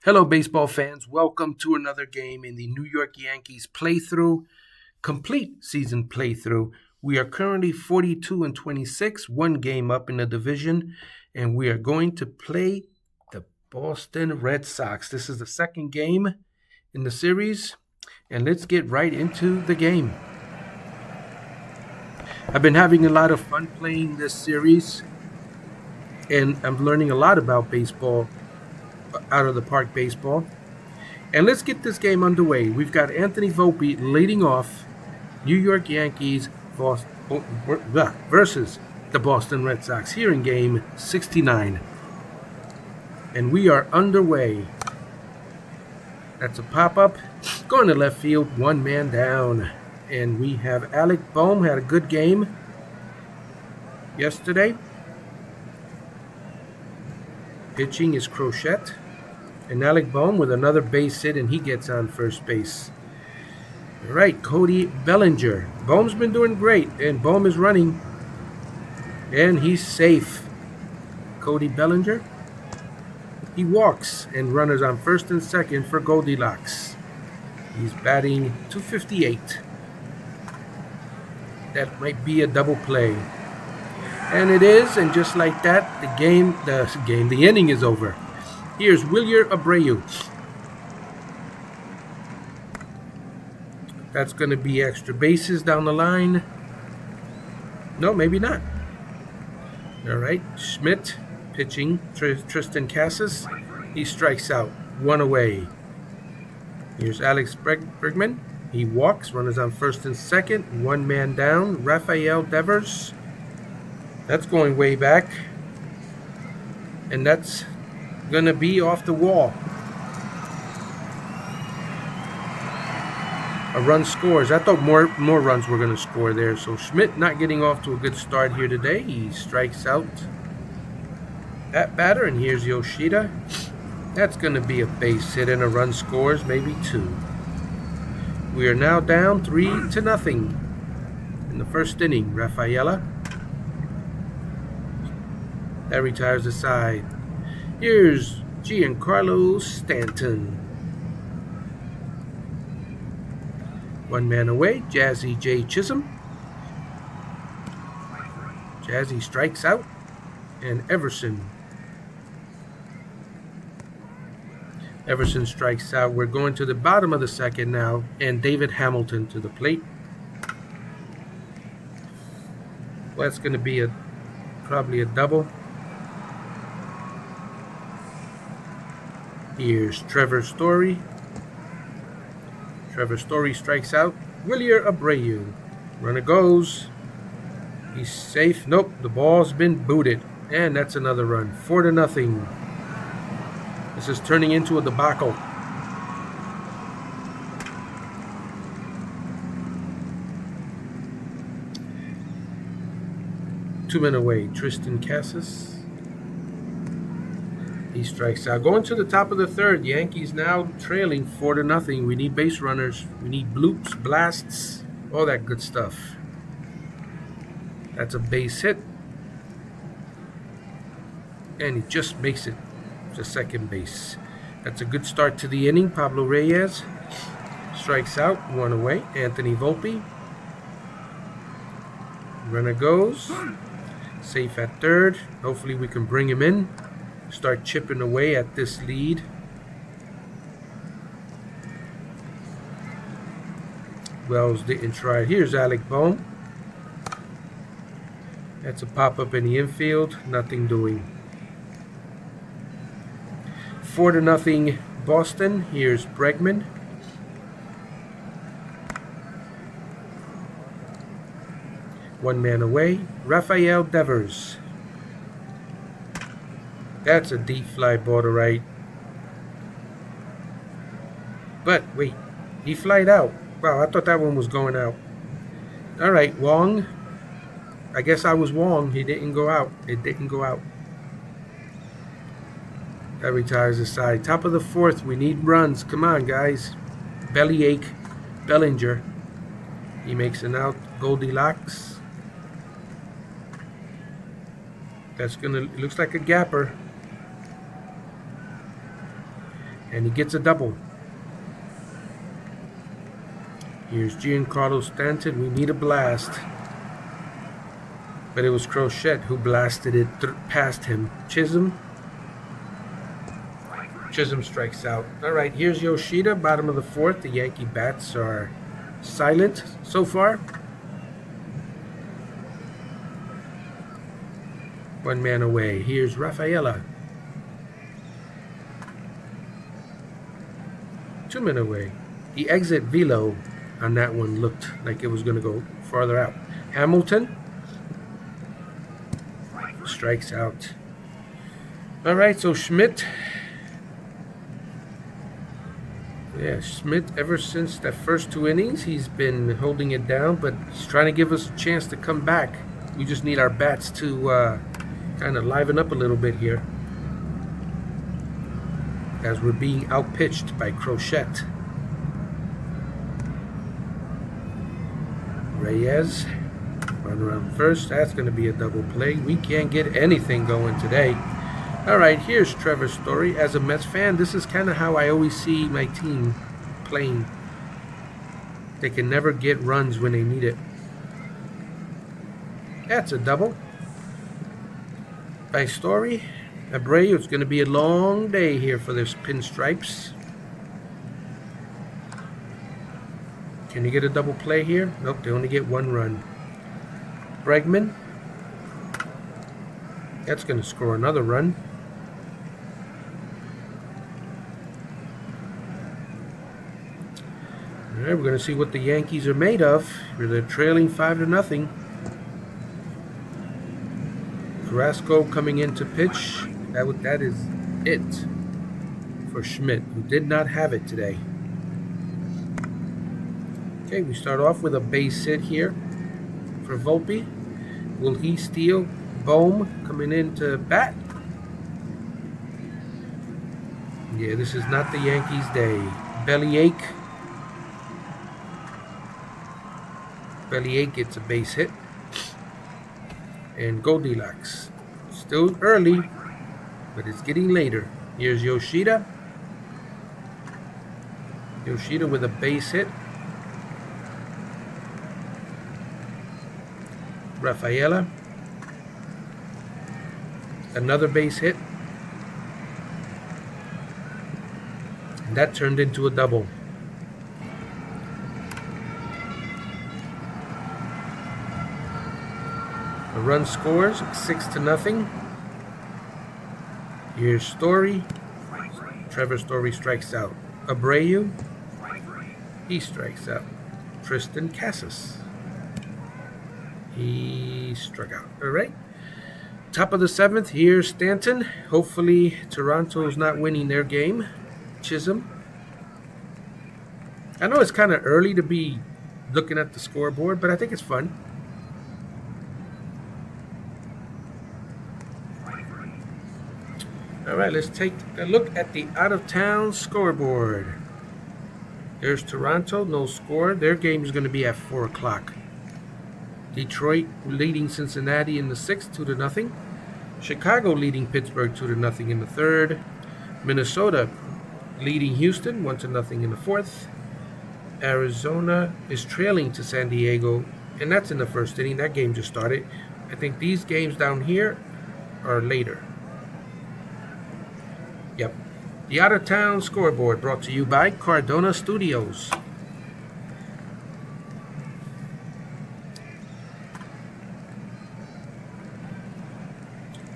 Hello, baseball fans. Welcome to another game in the New York Yankees playthrough, complete season playthrough. We are currently 42-26, one game up in the division, and we are going to play the Boston Red Sox. This is the second game in the series, and let's get right into the game. I've been having a lot of fun playing this series, and I'm learning a lot about baseball, out of the park baseball. And let's get this game underway. We've got Anthony Volpe leading off, New York Yankees versus the Boston Red Sox here in game 69. And we are underway. That's a pop-up. Going to left field, one man down. And we have Alec Bohm, had a good game yesterday. Pitching is Crochet. And Alec Bohm with another base hit, and he gets on first base. All right, Cody Bellinger. Bohm's been doing great, and Bohm is running. And he's safe. Cody Bellinger. He walks, and runners on first and second for Goldilocks. He's batting .258. That might be a double play. And it is, and just like that, the inning is over. Here's Wilyer Abreu. That's going to be extra bases down the line. No, maybe not. All right, Schmidt pitching. Tristan Casas. He strikes out. One away. Here's Alex Bregman. He walks. Runners on first and second. One man down. Rafael Devers. That's going way back. And that's going to be off the wall. A run scores. I thought more runs were going to score there. So Schmidt not getting off to a good start here today. He strikes out that batter, and here's Yoshida. That's going to be a base hit, and a run scores, maybe two. We are now down 3-0 in the first inning. Rafaela. That retires the side. Here's Giancarlo Stanton. One man away, Jazzy J. Chisholm. Jazzy strikes out. And Everson. Everson strikes out. We're going to the bottom of the second now. And David Hamilton to the plate. Well, that's going to be probably a double. Here's Trevor Story. Trevor Story strikes out. Wilyer Abreu. Runner goes. He's safe. Nope, the ball's been booted. And that's another run. 4-0. This is turning into a debacle. Two men away. Tristan Casas. He strikes out. Going to the top of the third. Yankees now trailing 4-0. We need base runners. We need bloops, blasts, all that good stuff. That's a base hit. And he just makes it to second base. That's a good start to the inning. Pablo Reyes strikes out. One away. Anthony Volpe. Runner goes. Safe at third. Hopefully we can bring him in. Start chipping away at this lead. Wells didn't try. Here's Alec Bohm. That's a pop-up in the infield. Nothing doing. 4-0 Boston. Here's Bregman. One man away. Rafael Devers. That's a deep fly ball to right. But wait, he flied out. Wow, I thought that one was going out. All right, Wong. I guess I was wrong. He didn't go out. It didn't go out. That retires the side. Top of the fourth. We need runs. Come on, guys. Bellyache. Bellinger. He makes an out. Goldilocks. That's gonna. It looks like a gapper. And he gets a double. Here's Giancarlo Stanton. We need a blast. But it was Crochet who blasted it past him. Chisholm strikes out. All right, here's Yoshida, bottom of the fourth. The Yankee bats are silent so far. One man away. Here's Rafaela. 2 men away. The exit velo on that one looked like it was going to go farther out. Hamilton strikes out. All right, so Schmidt. Yeah, Schmidt, ever since that first 2 innings, he's been holding it down, but he's trying to give us a chance to come back. We just need our bats to kind of liven up a little bit here, as we're being outpitched by Crochet. Reyes, run around first. That's going to be a double play. We can't get anything going today. All right, here's Trevor's story. As a Mets fan, this is kind of how I always see my team playing. They can never get runs when they need it. That's a double. By Story. Abreu, it's going to be a long day here for this pinstripes. Can you get a double play here? Nope, they only get 1 run. Bregman. That's going to score another run. All right, we're going to see what the Yankees are made of. They're trailing 5-0. Carrasco coming in to pitch. That is it for Schmidt, who did not have it today. Okay, we start off with a base hit here for Volpe. Will he steal? Bohm coming in to bat. Yeah, this is not the Yankees' day. Bellyache. Bellyache gets a base hit. And Goldilocks. Still early, but it's getting later. Here's Yoshida. Yoshida with a base hit. Rafaela. Another base hit. And that turned into a double. A run scores, 6-0. Here's Story. Trevor Story strikes out. Abreu. He strikes out. Tristan Casas. He struck out. All right. Top of the 7th. Here's Stanton. Hopefully Toronto's not winning their game. Chisholm. I know it's kind of early to be looking at the scoreboard, but I think it's fun. All right, let's take a look at the out-of-town scoreboard. There's Toronto, no score. Their game is going to be at 4 o'clock. Detroit leading Cincinnati in the 6th, 2-0. Chicago leading Pittsburgh 2-0 in the 3rd. Minnesota leading Houston 1-0 in the 4th. Arizona is trailing to San Diego, and that's in the 1st inning. That game just started. I think these games down here are later. Yep. The out-of-town scoreboard brought to you by Cardona Studios.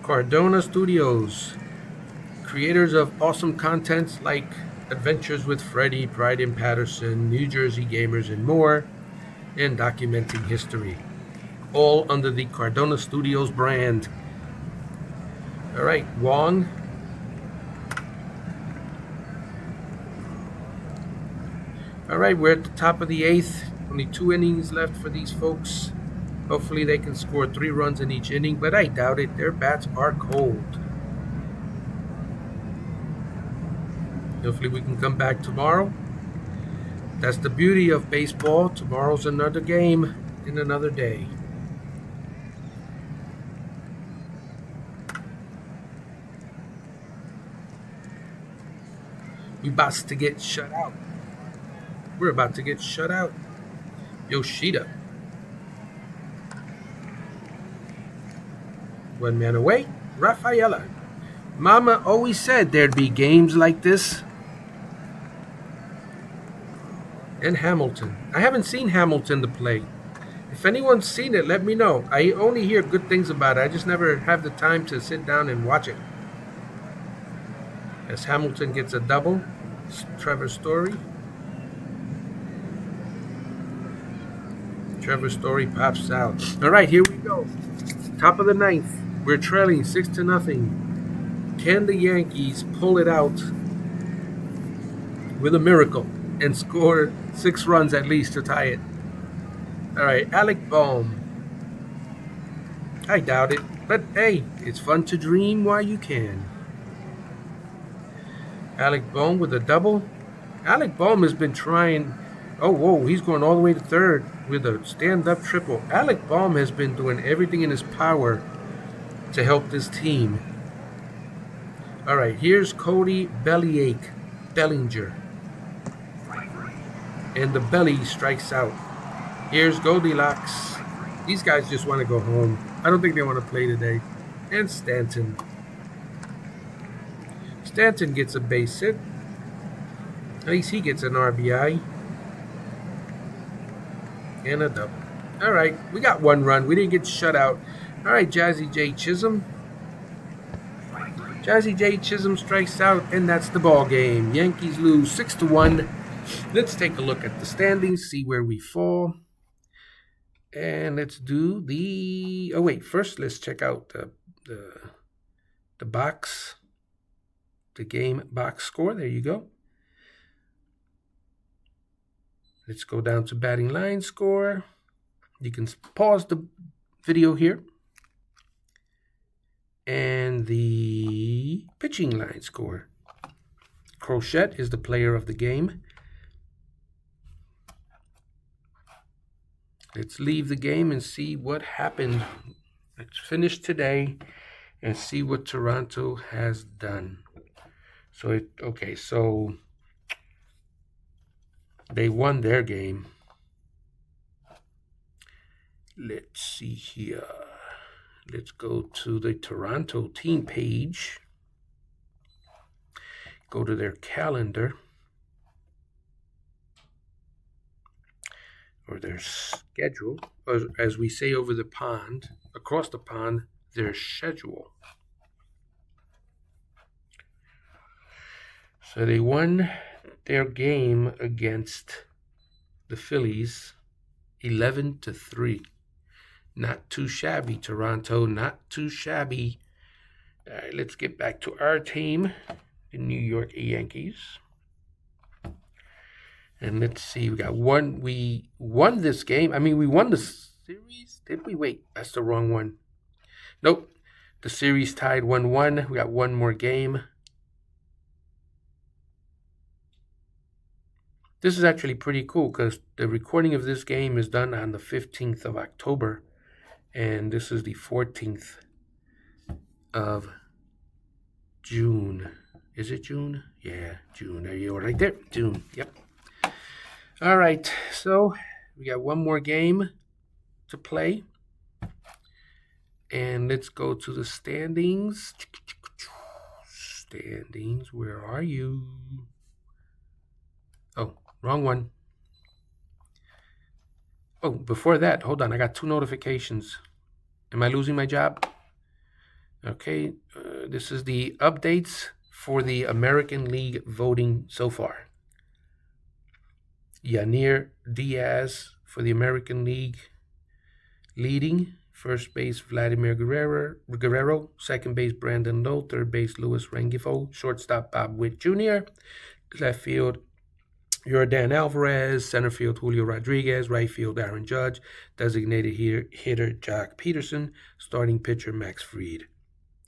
Cardona Studios, creators of awesome content like Adventures with Freddy, Pride in Patterson, New Jersey Gamers, and more, and documenting history, all under the Cardona Studios brand. All right, Wong. All right, we're at the top of the 8th. Only 2 innings left for these folks. Hopefully they can score 3 runs in each inning, but I doubt it. Their bats are cold. Hopefully we can come back tomorrow. That's the beauty of baseball. Tomorrow's another game in another day. We about to get shut out. We're about to get shut out. Yoshida. One man away. Rafaela. Mama always said there'd be games like this. And Hamilton. I haven't seen Hamilton to play. If anyone's seen it, let me know. I only hear good things about it. I just never have the time to sit down and watch it. As Hamilton gets a double. Trevor Story. Trevor Story pops out. All right, here we go. Top of the ninth. We're trailing 6-0. Can the Yankees pull it out with a miracle and score 6 runs at least to tie it? All right, Alec Bohm. I doubt it, but hey, it's fun to dream while you can. Alec Bohm with a double. Alec Bohm has been trying. Oh, whoa, he's going all the way to third with a stand-up triple. Alec Bohm has been doing everything in his power to help this team. All right, here's Cody Bellinger. And the belly strikes out. Here's Goldilocks. These guys just want to go home. I don't think they want to play today. And Stanton. Stanton gets a base hit. At least he gets an RBI. And a double. All right, we got 1 run. We didn't get shut out. All right, Jazzy J. Chisholm. Jazzy J. Chisholm strikes out, and that's the ball game. Yankees lose 6-1. Let's take a look at the standings, see where we fall. And let's do the... Oh, wait. First, let's check out the box. The game box score. There you go. Let's go down to batting line score. You can pause the video here. And the pitching line score. Crochet is the player of the game. Let's leave the game and see what happened. Let's finish today and see what Toronto has done. So they won their game. Let's see here. Let's go to the Toronto team page. Go to their calendar. Or their schedule. Or as we say over the pond, across the pond, their schedule. So they won their game against the Phillies 11-3. Not too shabby, Toronto. Not too shabby. All right, let's get back to our team, the New York Yankees. And let's see, we won this game. I mean, we won the series. Did we? Wait, that's the wrong one. Nope. The series tied 1-1. We got 1 more game. This is actually pretty cool because the recording of this game is done on the 15th of October. And this is the 14th of June. Is it June? Yeah, June. There you are, right there. June. Yep. All right. So we got 1 more game to play. And let's go to the standings. Standings. Where are you? Oh, wrong one. Oh, before that, hold on. I got 2 notifications. Am I losing my job? Okay, this is the updates for the American League voting so far. Yanir Diaz for the American League leading. First base, Vladimir Guerrero. Second base, Brandon Lowe. Third base, Luis Rengifo. Shortstop, Bob Witt Jr. Left field, Yordan Alvarez. Center field, Julio Rodriguez. Right field, Aaron Judge. Designated hitter, Jock Peterson. Starting pitcher, Max Fried.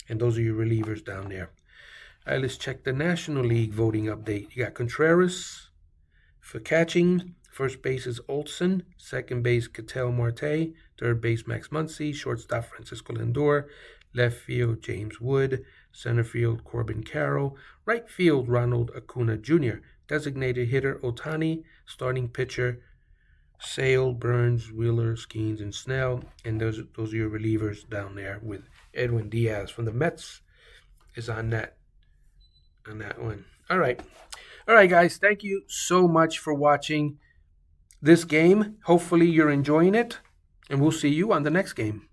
And those are your relievers down there. All right, let's check the National League voting update. You got Contreras for catching. First base is Olson. Second base, Ketel Marte. Third base, Max Muncy. Shortstop, Francisco Lindor. Left field, James Wood. Center field, Corbin Carroll. Right field, Ronald Acuna Jr. Designated hitter, Ohtani. Starting pitcher, Sale, Burns, Wheeler, Skeens, and Snell. And those are your relievers down there with Edwin Diaz from the Mets is on that one. All right, guys. Thank you so much for watching this game. Hopefully you're enjoying it, and we'll see you on the next game.